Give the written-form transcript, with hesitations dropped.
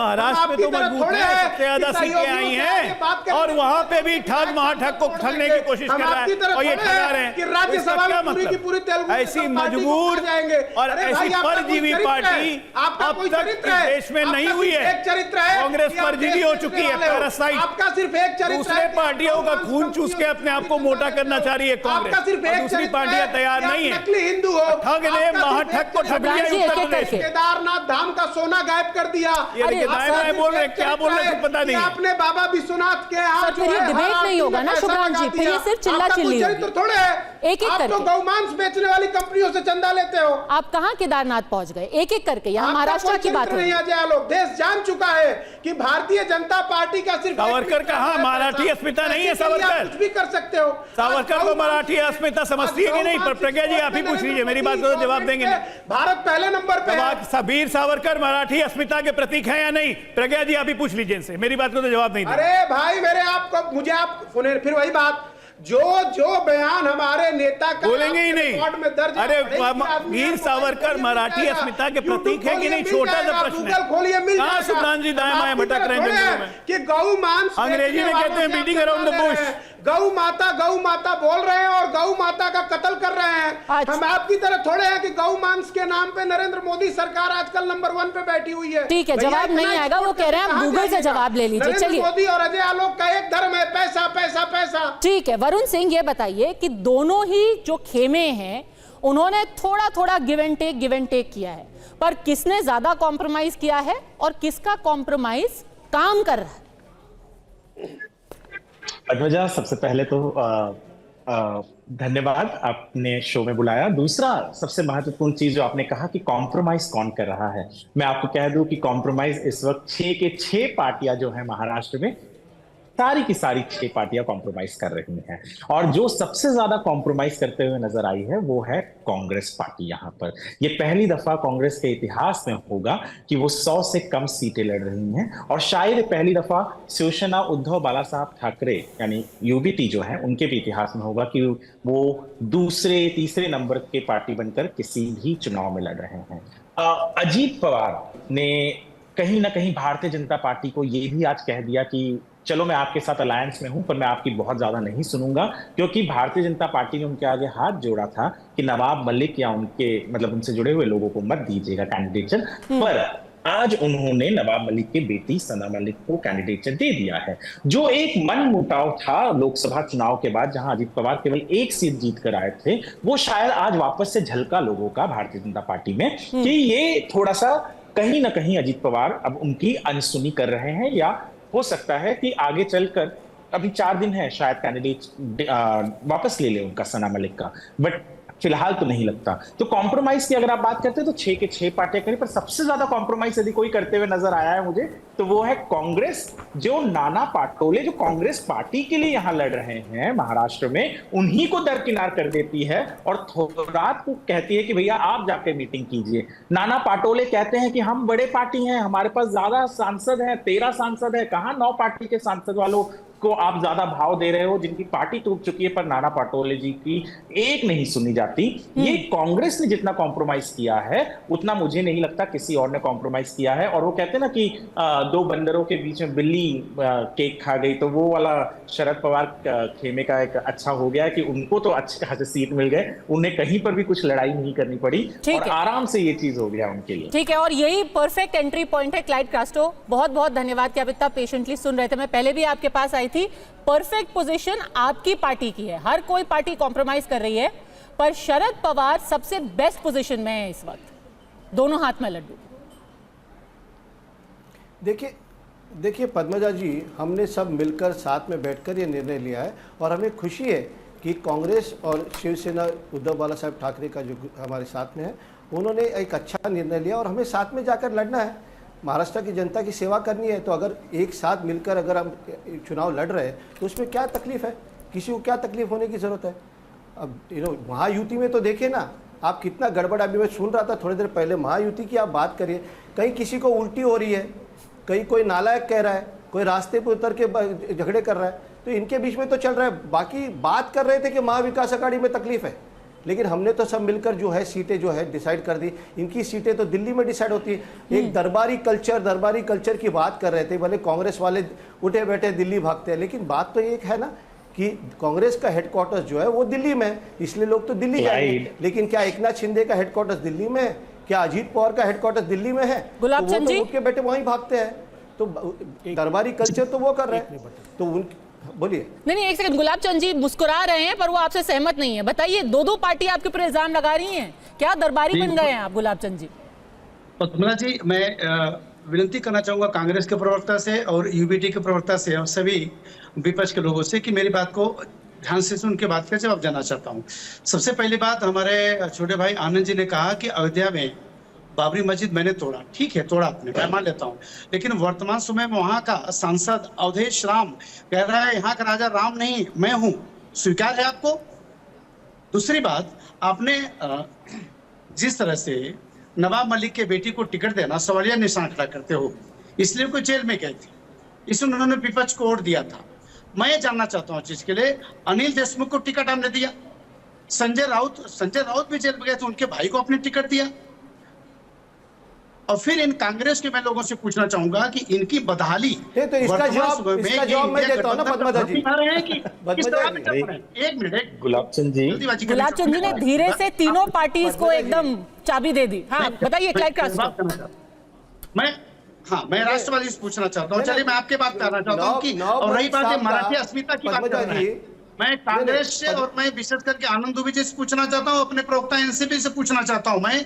महाराष्ट्र में तो मजबूत है, सबसे ज्यादा सीटें आई हैं और वहां पे भी ठग महाठग को ठगने की कोशिश कर रहा है और ये ठगा रहे हैं। राज्यसभा में पूरी की पूरी तेलुगु ऐसी मजबूर और ऐसी परजीवी पार्टी अब तक देश में नहीं हुई है। कांग्रेस परजीवी हो चुकी है, पैरासाइट। आपका सिर्फ एक चरित्र, दूसरे पार्टियों का खून चूस के अपने आप को मोटा करना चाह रही है कांग्रेस, दूसरी पार्टियां तैयार नहीं है। नकली हिंदू हो, ठग ने महाठग को ठग लिया उत्तर प्रदेश। केदारनाथ धाम का सोना गायब कर दिया। ये बोल रहे क्या बोल रहे पता नहीं। आपने बाबा विश्वनाथ के यहाँ फिर ये डिबेट नहीं होगा ना शुभ्राम जी, फिर ये सिर्फ चिल्ला चिल्ली होगी। थोड़े एक एक करके आप तो गौमांस बेचने वाली कंपनियों से चंदा लेते हो। आप कहाँ केदारनाथ पहुंच गए? एक एक करके यहाँ महाराष्ट्र की बात नहीं है। लोग देश जान चुका है कि भारतीय जनता पार्टी का सिर्फ सावरकर कहाँ मराठी अस्मिता नहीं है। सावरकर कुछ भी कर सकते हो। सावरकर को मराठी अस्मिता समझती है कि नहीं? पर प्रज्ञा जी आप ही पूछ लीजिए, मेरी बात को तो जवाब देंगे। भारत पहले नंबर पे है। वीर सावरकर मराठी अस्मिता के प्रतीक है या नहीं? प्रज्ञा जी आप ही पूछ लीजिए इनसे, मेरी बात को तो जवाब नहीं। अरे भाई मेरे आपको मुझे आप फिर वही बात, जो बयान हमारे नेता का बोलेंगे ही नहीं। अरे वीर सावरकर मराठी अस्मिता के प्रतीक है कि नहीं? छोटा सा प्रश्न है। खोलिए, मिल जाएगा। सुब्रान जी दाएं बाएं भटक रहे हैं कि गौ मांस, अंग्रेजी में कहते हैं बीटिंग अराउंड द बुश। गौ माता बोल रहे हैं और गौ माता का कत्ल कर रहे हैं। हम आपकी तरह थोड़े हैं कि गौ मांस के नाम पे नरेंद्र मोदी सरकार आजकल नंबर 1 पे बैठी हुई है। ठीक है, जवाब नहीं आएगा, वो कह रहे हैं आप गूगल से जवाब ले लीजिए। चलिए, मोदी और अजय आलोक का एक धर्म है, पैसा पैसा पैसा। ठीक है, वरुण सिंह ये बताइए कि दोनों ही जो खेमे हैं उन्होंने थोड़ा थोड़ा गिव एंड टेक किया है, पर किसने ज्यादा कॉम्प्रोमाइज किया है और किसका कॉम्प्रोमाइज काम कर रहा है? पद्मजा, सबसे पहले तो धन्यवाद, आपने शो में बुलाया। दूसरा सबसे महत्वपूर्ण चीज जो आपने कहा कि कॉम्प्रोमाइज कौन कर रहा है, मैं आपको कह दूं कि कॉम्प्रोमाइज इस वक्त 6 के 6 पार्टियां जो है महाराष्ट्र में, सारी की सारी 6 पार्टियां कॉम्प्रोमाइज कर रही हैं। और जो सबसे ज्यादा कॉम्प्रोमाइज करते हुए नजर आई है वो है कांग्रेस पार्टी। यहां पर ये पहली दफा कांग्रेस के इतिहास में होगा कि वो 100 से कम सीटें लड़ रही हैं, और शायद पहली दफा शिवसेना उद्धव बाला साहब ठाकरे यानी यूबीटी जो है उनके भी इतिहास में होगा कि वो दूसरे तीसरे नंबर के पार्टी बनकर किसी भी चुनाव में लड़ रहे हैं। अजीत पवार ने कहीं ना कहीं भारतीय जनता पार्टी को ये भी आज कह दिया कि चलो मैं आपके साथ अलायंस में हूं, पर मैं आपकी बहुत ज्यादा नहीं सुनूंगा, क्योंकि भारतीय जनता पार्टी ने उनके आगे हाथ जोड़ा था कि नवाब मलिक या उनके मतलब उनसे जुड़े हुए लोगों को मत दीजिएगा कैंडिडेचर। पर आज उन्होंने नवाब मलिक की बेटी सना मलिक को कैंडिडेचर दे दिया है। जो एक मन मुटाव था लोकसभा चुनाव के बाद, जहां अजीत पवार केवल 1 सीट जीत कर आए थे, वो शायद आज वापस से झलका लोगों का भारतीय जनता पार्टी में कि ये थोड़ा सा कहीं ना कहीं अजीत पवार अब उनकी अनसुनी कर रहे हैं, या हो सकता है कि आगे चलकर, अभी 4 दिन है, शायद कैंडिडेट वापस ले ले उनका सना मलिक का, बट फिलहाल तो नहीं लगता। तो कॉम्प्रोमाइज की अगर आप बात करते हैं तो 6 के 6 पार्टियां करी, पर सबसे ज्यादा कॉम्प्रोमाइज यदि कोई करते हुए नजर आया है मुझे तो वो है कांग्रेस। जो नाना पाटोले जो कांग्रेस पार्टी के लिए यहां लड़ रहे हैं महाराष्ट्र में, उन्हीं को दरकिनार कर देती है और थोरात को कहती है कि भैया आप जाकर मीटिंग कीजिए। नाना पाटोले कहते हैं कि हम बड़े पार्टी हैं, हमारे पास ज्यादा सांसद हैं, 13 सांसद है, कहां 9 पार्टी के सांसद वालों को आप ज्यादा भाव दे रहे हो, जिनकी पार्टी टूट चुकी है। पर नाना पाटोले जी की एक नहीं सुनी जाती। ये कांग्रेस ने जितना कॉम्प्रोमाइज किया है उतना मुझे नहीं लगता किसी और ने कॉम्प्रोमाइज किया है। और वो कहते हैं ना कि 2 बंदरों के बीच में बिल्ली केक खा गई, तो वो वाला शरद पवार खेमे का एक अच्छा हो गया कि उनको तो अच्छे खासे सीट मिल गए, उन्हें कहीं पर भी कुछ लड़ाई नहीं करनी पड़ी और आराम से ये चीज हो गया उनके लिए। ठीक है, और यही परफेक्ट एंट्री पॉइंट है। क्लाइड कास्ट्रो, बहुत बहुत धन्यवाद कि आप इतना पेशेंटली सुन रहे थे। मैं पहले भी आपके पास आई थी। परफेक्ट पोजीशन आपकी पार्टी की है, हर कोई पार्टी कॉम्प्रोमाइज कर रही है, पर शरद पवार सबसे बेस्ट पोजीशन में है इस वक्त, दोनों हाथ में लड्डू। देखिए पद्मजा जी, हमने सब मिलकर साथ में बैठकर ये निर्णय लिया है और हमें खुशी है कि कांग्रेस और शिवसेना उद्धव बाला साहब ठाकरे का जो हमारे साथ में है, उन्होंने एक अच्छा निर्णय लिया और हमें साथ में जाकर लड़ना है, महाराष्ट्र की जनता की सेवा करनी है। तो अगर एक साथ मिलकर अगर हम चुनाव लड़ रहे हैं तो उसमें क्या तकलीफ है, किसी को क्या तकलीफ होने की ज़रूरत है। अब महायुति में तो देखिए ना आप, कितना गड़बड़। अभी मैं सुन रहा था थोड़ी देर पहले, महायुति की आप बात करिए, कहीं किसी को उल्टी हो रही है, कहीं कोई नालायक कह रहा है, कोई रास्ते पर उतर के झगड़े कर रहा है, तो इनके बीच में तो चल रहा है। बाकी बात कर रहे थे कि महाविकास अघाड़ी में तकलीफ है, लेकिन हमने तो सब मिलकर जो है सीटें जो है डिसाइड कर दी। इनकी सीटें तो दिल्ली में डिसाइड होती है। एक दरबारी कल्चर की बात कर रहे थे, भले कांग्रेस वाले उठे बैठे दिल्ली भागते हैं, लेकिन बात तो एक है ना कि कांग्रेस का हेडक्वार्टर्स जो है वो दिल्ली में है, इसलिए लोग तो दिल्ली जाएंगे। लेकिन क्या एकनाथ शिंदे का हेडक्वार्टर्स दिल्ली में है? क्या अजीत पवार का हेडक्वार्टर्स दिल्ली में है? गुलाब तो वो चंद तो जी, उठ के बैठे वहीं भागते हैं। तो दरबारी कल्चर तो वो कर रहे हैं, तो उन बोलिए। नहीं, एक सेकंड, गुलाब चंद जी मुस्कुरा रहे हैं पर वो आपसे सहमत नहीं है। बताइए, दो पार्टी आपके ऊपर इल्जाम लगा रही हैं, क्या दरबारी बन गए हैं आप गुलाब चंद जी? पद्मजा जी, मैं विनती करना चाहूंगा कांग्रेस के प्रवक्ता से और यूबीटी के प्रवक्ता से और सभी विपक्ष के लोगों से कि मेरी बात को ध्यान से सुन के बात का जवाब देना चाहता हूं। सबसे पहली बात, हमारे छोटे भाई आनंद जी ने कहा कि अयोध्या में बाबरी मस्जिद मैंने तोड़ा। ठीक है, तोड़ा आपने, मैं मान लेता हूं, लेकिन वर्तमान समय में वहां का सांसद अवधेश राम कह रहा है यहाँ का राजा राम नहीं मैं हूं। स्वीकार है आपको? दूसरी बात, आपने जिस तरह से नवाब मलिक के बेटी को टिकट देना सवालिया निशान खड़ा करते हो, इसलिए कोई जेल में गए थे, इसमें उन्होंने विपक्ष को वोट दिया था। मैं ये जानना चाहता हूँ चीज के लिए, अनिल देशमुख को टिकट हमने दिया, संजय राउत भी जेल में गए थे, उनके भाई को आपने टिकट दिया। और फिर इन कांग्रेस के मैं लोगों से पूछना चाहूंगा कि इनकी बदहाली तो इसका जवाब मैं देता हूं ना पद्मजा जी। एक मिनट, गुलाब चंद जी ने धीरे से तीनों पार्टीज को एकदम चाबी दे दी। हाँ बताइए क्लाइड कास्ट्रो। मैं राष्ट्रवादी से पूछना चाहता हूँ। चलिए मैं आपके बात करना चाहता हूँ कि और रही बात है मराठी अस्मिता की बात कर रहे हैं, मैं कांग्रेस से और मैं विशेष करके आनंद दुबे जी से पूछना चाहता हूँ, अपने प्रवक्ता एनसीपी से पूछना चाहता हूँ मैं